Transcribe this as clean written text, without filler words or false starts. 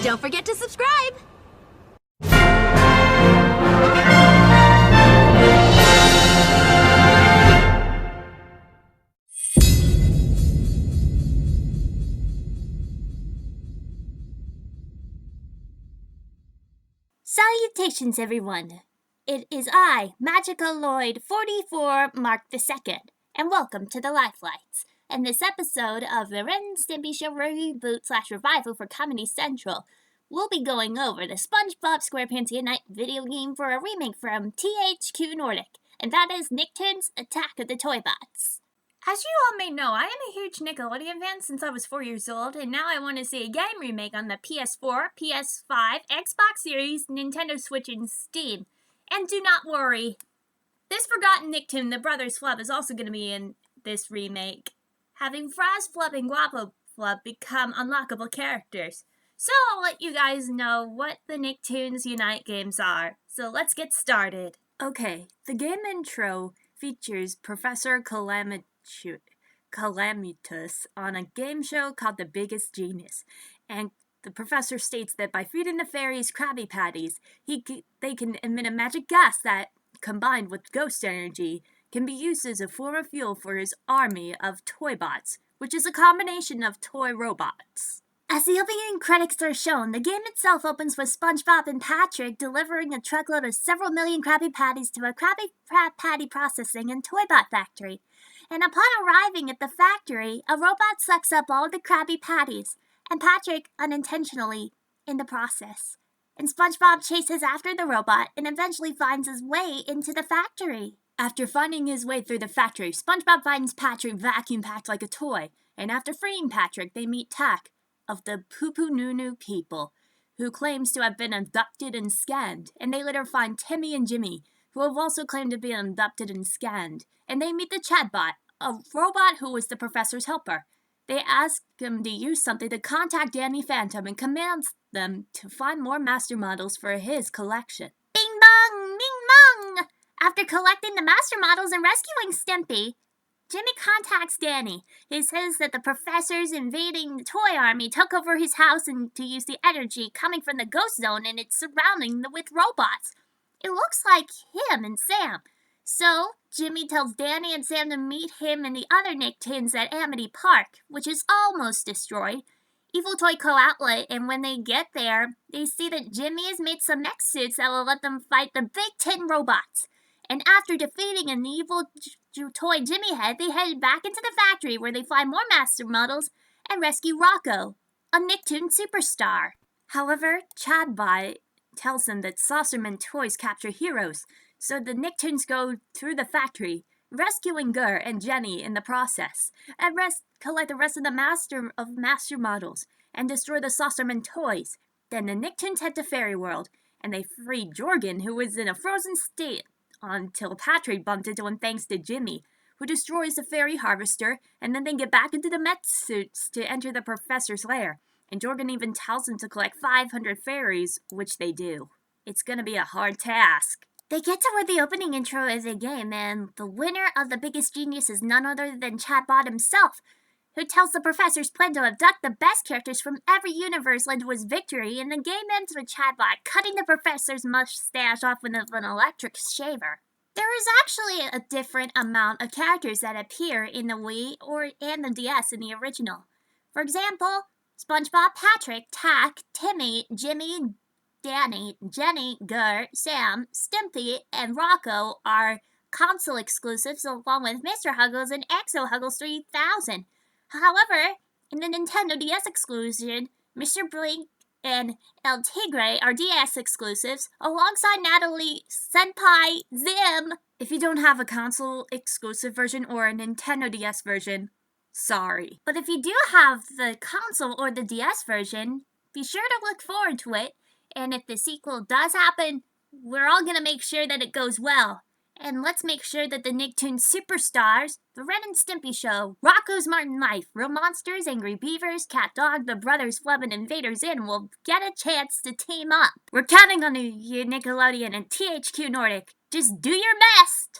Don't forget to subscribe! Salutations, everyone! It is I, Magical Lloyd 44 Mark II, and welcome to the Lifelights. In this episode of the Ren and Stimpy Show reboot/revival for Comedy Central, we'll be going over the SpongeBob SquarePants Unite video game for a remake from THQ Nordic, and that is Nicktoons Attack of the Toybots. As you all may know, I am a huge Nickelodeon fan since I was 4 years old, and now I want to see a game remake on the PS4, PS5, Xbox Series, Nintendo Switch, and Steam. And do not worry, this forgotten Nicktoon, the brothers Flub, is also going to be in this remake, having Fraz Flub and Guapo Flub become unlockable characters. So I'll let you guys know what the Nicktoons Unite games are. So let's get started. Okay, the game intro features Professor Calamitous on a game show called The Biggest Genius, and the professor states that by feeding the fairies Krabby Patties, they can emit a magic gas that, combined with ghost energy, can be used as a form of fuel for his army of Toybots, which is a combination of toy robots. As the opening credits are shown, the game itself opens with SpongeBob and Patrick delivering a truckload of several million Krabby Patties to a Krabby Patty processing and Toybot factory. And upon arriving at the factory, a robot sucks up all the Krabby Patties, and Patrick unintentionally in the process. And SpongeBob chases after the robot and eventually finds his way into the factory. After finding his way through the factory, SpongeBob finds Patrick vacuum-packed like a toy, and after freeing Patrick, they meet Tak of the Poo-Poo Nunu people, who claims to have been abducted and scanned, and they later find Timmy and Jimmy, who have also claimed to be abducted and scanned, and they meet the Chatbot, a robot who was the professor's helper. They ask him to use something to contact Danny Phantom and commands them to find more master models for his collection. Bing bong! Bing bong! After collecting the master models and rescuing Stimpy, Jimmy contacts Danny. He says that the professors invading the toy army took over his house and to use the energy coming from the ghost zone and it's surrounding with robots. It looks like him and Sam. So, Jimmy tells Danny and Sam to meet him and the other Nicktoons at Amity Park, which is almost destroyed. Evil Toy Co-Outlet, and when they get there, they see that Jimmy has made some mech suits that will let them fight the Big Tin robots. And after defeating an evil toy Jimmy Head, they head back into the factory where they find more master models and rescue Rocko, a Nicktoon superstar. However, Chadbot tells them that Saucerman toys capture heroes, so the Nicktoons go through the factory, rescuing Gur and Jenny in the process, and collect the rest of the master models and destroy the Saucerman toys. Then the Nicktoons head to Fairy World, and they free Jorgen, who was in a frozen state, until Patrick bumped into him thanks to Jimmy, who destroys the fairy harvester, and then they get back into the mech suits to enter the professor's lair. And Jorgen even tells them to collect 500 fairies, which they do. It's gonna be a hard task. They get to where the opening intro is a game, and the winner of The Biggest Genius is none other than Chatbot himself, who tells the professor's plan to abduct the best characters from every universe led to his victory, and the game ends with Chatbot cutting the professor's mustache off with an electric shaver. There is actually a different amount of characters that appear in the Wii and the DS in the original. For example, SpongeBob, Patrick, Tak, Timmy, Jimmy, Danny, Jenny, Gur, Sam, Stimpy, and Rocko are console exclusives along with Mr. Huggles and Exo Huggles 3000. However, in the Nintendo DS exclusion, Mr. Blink and El Tigre are DS exclusives alongside Natalie Senpai Zim. If you don't have a console exclusive version or a Nintendo DS version, sorry. But if you do have the console or the DS version, be sure to look forward to it. And if the sequel does happen, we're all going to make sure that it goes well. And let's make sure that the Nicktoon superstars, the Ren and Stimpy Show, Rocko's Martin Life, Real Monsters, Angry Beavers, CatDog, the brothers Flub, and Invader Zim will get a chance to team up. We're counting on you, Nickelodeon and THQ Nordic. Just do your best!